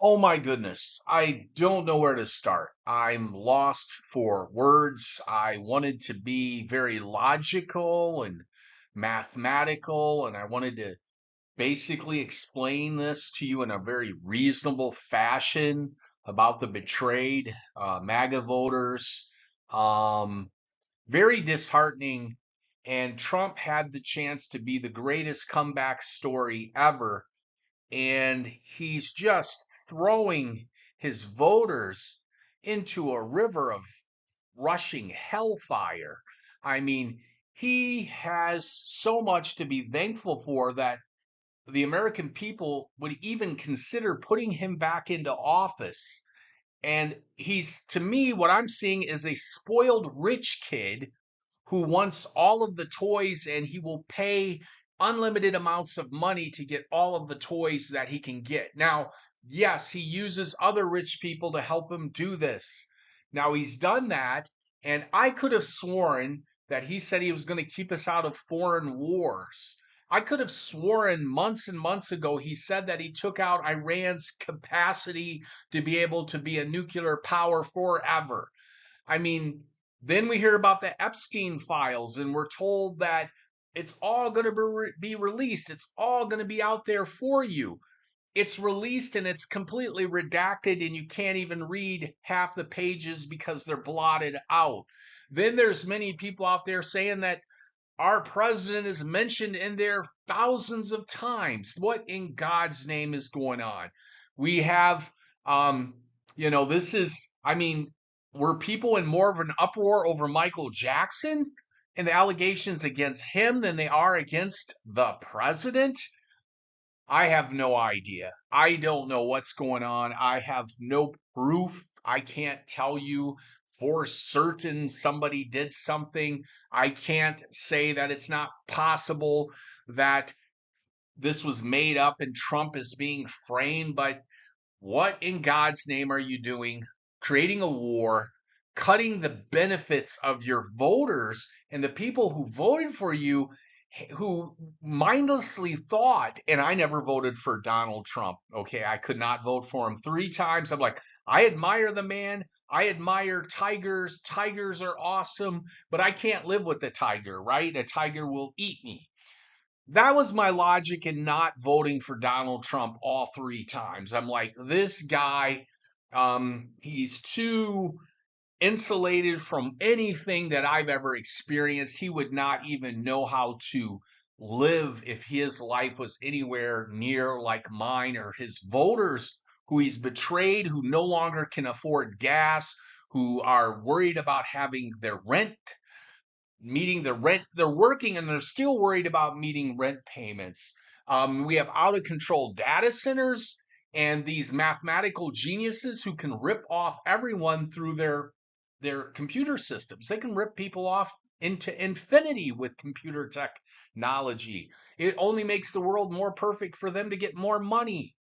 Oh my goodness. I don't know where to start. I'm lost for words. I wanted to be very logical and mathematical, and I wanted to basically explain this to you in a very reasonable fashion about the betrayed MAGA voters. Um, Very disheartening. And Trump had the chance to be the greatest comeback story ever, and he's just throwing his voters into a river of rushing hellfire. I mean, he has so much to be thankful for that the American people would even consider putting him back into office. And he's, to me, what I'm seeing is a spoiled rich kid who wants all of the toys, and he will pay unlimited amounts of money to get all of the toys that he can get. Now, yes, he uses other rich people to help him do this. Now, he's done that, and I could have sworn that he said he was going to keep us out of foreign wars. I could have sworn months and months ago he said that he took out Iran's capacity to be able to be a nuclear power forever. I mean, then we hear about the Epstein files, and we're told that it's all going to be released. It's all going to be out there for you. It's released and it's completely redacted, and you can't even read half the pages because they're blotted out. Then there's many people out there saying that our president is mentioned in there thousands of times. What in God's name is going on? We have, um, this is, I mean, were people in more of an uproar over Michael Jackson and the allegations against him than they are against the president? I have no idea. I don't know what's going on. I have no proof. I can't tell you for certain somebody did something. I can't say that it's not possible that this was made up and Trump is being framed, but what in God's name are you doing? Creating a war, cutting the benefits of your voters and the people who voted for you, who mindlessly thought, and I never voted for Donald Trump. Okay, I could not vote for him three times. I'm like, I admire the man. I admire tigers. Tigers are awesome, but I can't live with a tiger, right? A tiger will eat me. That was my logic in not voting for Donald Trump all three times. I'm like, this guy, he's too insulated from anything that I've ever experienced. He would not even know how to live if his life was anywhere near like mine, or his voters who he's betrayed, who no longer can afford gas, who are worried about having their rent meeting the rent. They're working and they're still worried about meeting rent payments. We have out of control data centers and these mathematical geniuses who can rip off everyone through their computer systems. They can rip people off into infinity with computer technology. It only makes the world more perfect for them to get more money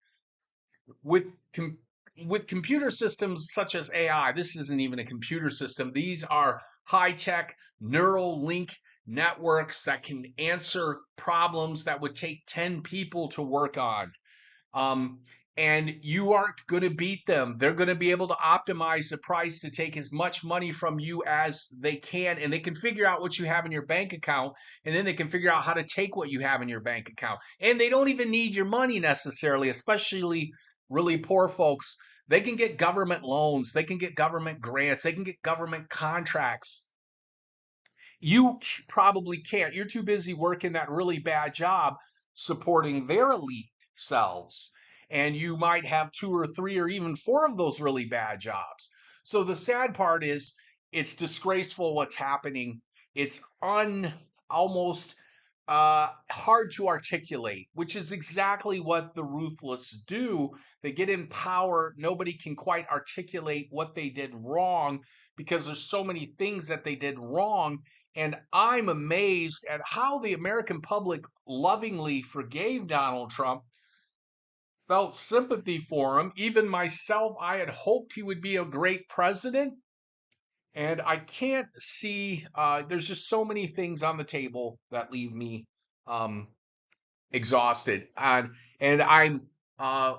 with com- with computer systems such as AI. This isn't even a computer system. These are high-tech neural link networks that can answer problems that would take 10 people to work on. Um, and you aren't going to beat them. They're going to be able to optimize the price to take as much money from you as they can, and they can figure out what you have in your bank account, and then they can figure out how to take what you have in your bank account. And they don't even need your money necessarily, especially really poor folks. They can get government loans, they can get government grants, they can get government contracts. You probably can't. You're too busy working that really bad job supporting their elite selves. And you might have two or three or even four of those really bad jobs. So the sad part is it's disgraceful what's happening. It's almost hard to articulate, which is exactly what the ruthless do. They get in power. Nobody can quite articulate what they did wrong because there's so many things that they did wrong. And I'm amazed at how the American public lovingly forgave Donald Trump, felt sympathy for him. Even myself, I had hoped he would be a great president. And I can't see, there's just so many things on the table that leave me um, exhausted. And I'm uh,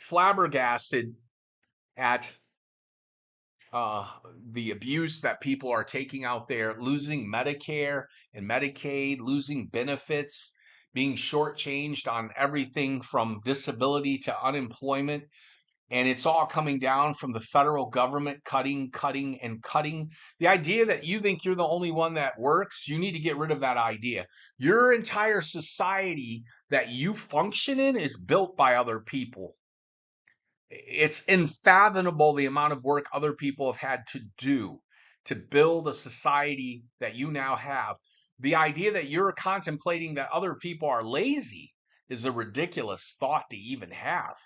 flabbergasted at uh, the abuse that people are taking out there, losing Medicare and Medicaid, losing benefits, being shortchanged on everything from disability to unemployment. And it's all coming down from the federal government cutting, cutting, and cutting. The idea that you think you're the only one that works, you need to get rid of that idea. Your entire society that you function in is built by other people. It's unfathomable the amount of work other people have had to do to build a society that you now have. The idea that you're contemplating that other people are lazy is a ridiculous thought to even have.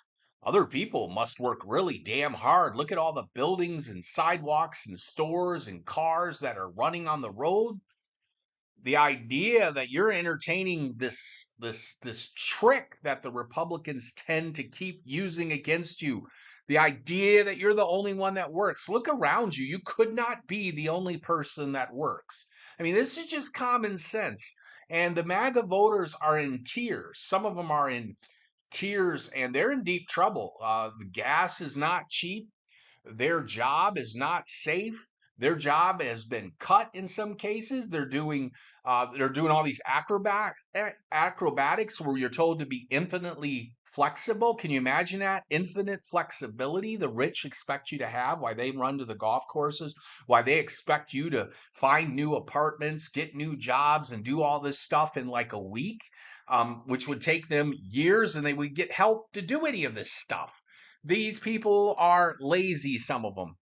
Other people must work really damn hard. Look at all the buildings and sidewalks and stores and cars that are running on the road. The idea that you're entertaining this trick that the Republicans tend to keep using against you, the idea that you're the only one that works. Look around you. You could not be the only person that works. I mean, this is just common sense. And the MAGA voters are in tears. Some of them are in tears and they're in deep trouble. The gas is not cheap. Their job is not safe. Their job has been cut in some cases. They're doing all these acrobatics where you're told to be infinitely flexible. Can you imagine that? Infinite flexibility the rich expect you to have, why they run to the golf courses, why they expect you to find new apartments, get new jobs, and do all this stuff in like a week, which would take them years, and they would get help to do any of this stuff. These people are lazy, some of them.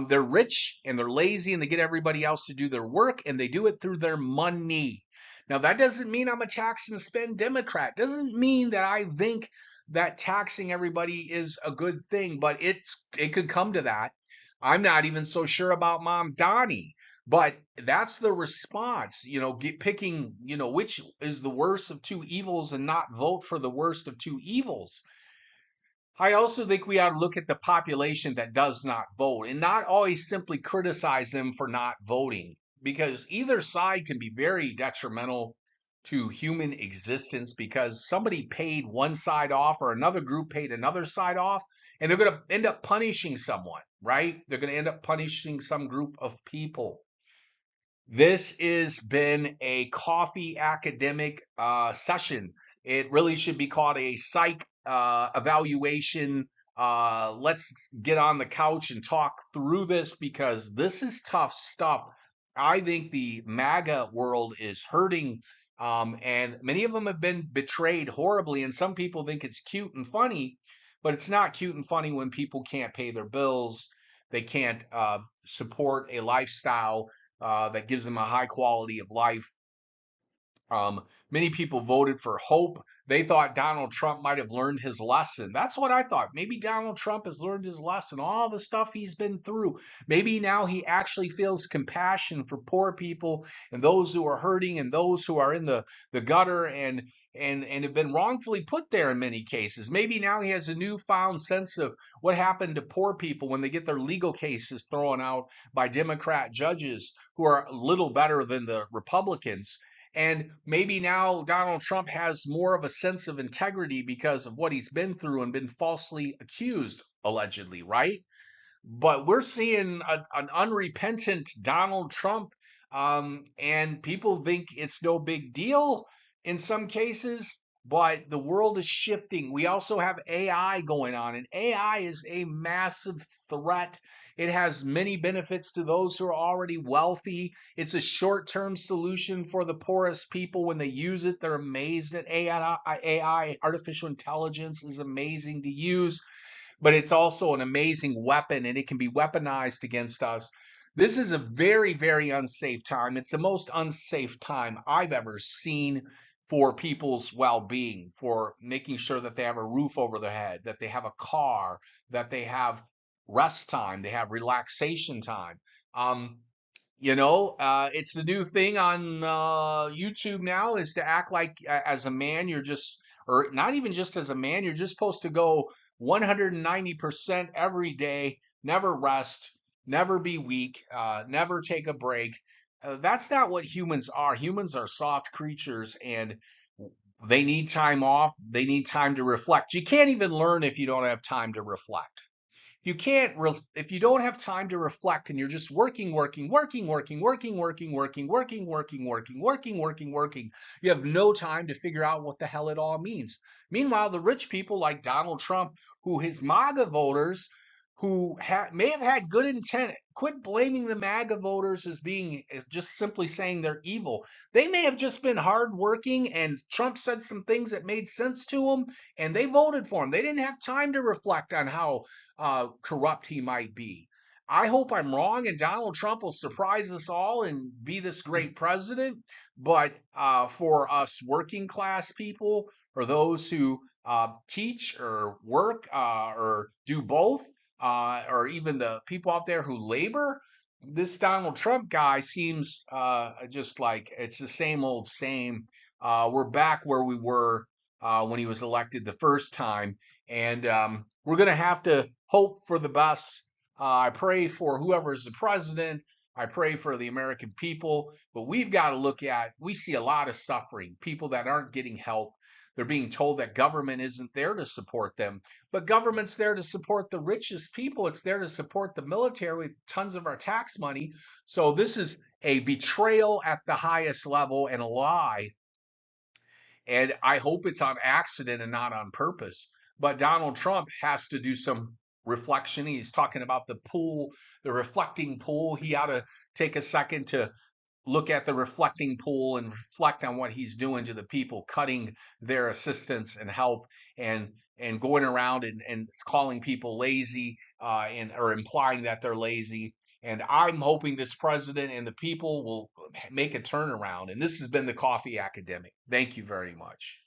They're rich and they're lazy and they get everybody else to do their work and they do it through their money. Now, that doesn't mean I'm a tax and spend Democrat. Doesn't mean that I think that taxing everybody is a good thing, but it could come to that. I'm not even so sure about Mom Donnie, but that's the response, picking, which is the worst of two evils and not vote for the worst of two evils. I also think we ought to look at the population that does not vote and not always simply criticize them for not voting, because either side can be very detrimental to human existence because somebody paid one side off or another group paid another side off, and they're going to end up punishing someone, right? They're going to end up punishing some group of people. This has been a coffee academic session. It really should be called a psych evaluation. Let's get on the couch and talk through this because this is tough stuff. I think the MAGA world is hurting, and many of them have been betrayed horribly. And some people think it's cute and funny, but it's not cute and funny when people can't pay their bills. They can't support a lifestyle that gives them a high quality of life. Many people voted for hope. They thought Donald Trump might have learned his lesson. That's what I thought. Maybe Donald Trump has learned his lesson, all the stuff he's been through. Maybe now he actually feels compassion for poor people and those who are hurting and those who are in the gutter and have been wrongfully put there in many cases. Maybe now he has a newfound sense of what happened to poor people when they get their legal cases thrown out by Democrat judges who are little better than the Republicans. And maybe now Donald Trump has more of a sense of integrity because of what he's been through and been falsely accused, allegedly, right? But we're seeing an unrepentant Donald Trump, and people think it's no big deal in some cases. But the world is shifting. We also have AI going on, and AI is a massive threat. It has many benefits to those who are already wealthy. It's a short term solution for the poorest people. When they use it, they're amazed at AI. Artificial intelligence is amazing to use, but it's also an amazing weapon and it can be weaponized against us. This is a very, very unsafe time. It's the most unsafe time I've ever seen for people's well being, for making sure that they have a roof over their head, that they have a car, that they have rest time, they have relaxation time. Um, it's the new thing on YouTube now is to act like as a man, you're just, or not even just as a man, you're just supposed to go 190% every day, never rest, never be weak, never take a break. That's not what humans are. Humans are soft creatures, and They need time off. They need time to reflect. You can't even learn if you don't have time to reflect. You can't if you don't have time to reflect and you're just working, you have no time to figure out what the hell it all means. Meanwhile, the rich people like Donald Trump, who his MAGA voters, who may have had good intent, quit blaming the MAGA voters as being just simply saying they're evil. They may have just been hardworking, and Trump said some things that made sense to them, and they voted for him. They didn't have time to reflect on how corrupt he might be. I hope I'm wrong and Donald Trump will surprise us all and be this great president. But for us working class people or those who teach or work or do both, or even the people out there who labor, this Donald Trump guy seems just like it's the same old same. We're back where we were when he was elected the first time. And we're going to have to hope for the best. I pray for whoever is the president. I pray for the American people. But we've got to look at, we see a lot of suffering, people that aren't getting help. They're being told that government isn't there to support them, but government's there to support the richest people. It's there to support the military with tons of our tax money. So this is a betrayal at the highest level and a lie, and I hope it's on accident and not on purpose. But Donald Trump has to do some reflection. He's talking about the pool, the reflecting pool. He ought to take a second to look at the reflecting pool and reflect on what he's doing to the people, cutting their assistance and help, and going around and calling people lazy, and or implying that they're lazy. And I'm hoping this president and the people will make a turnaround. And this has been the Coffee Academic. Thank you very much.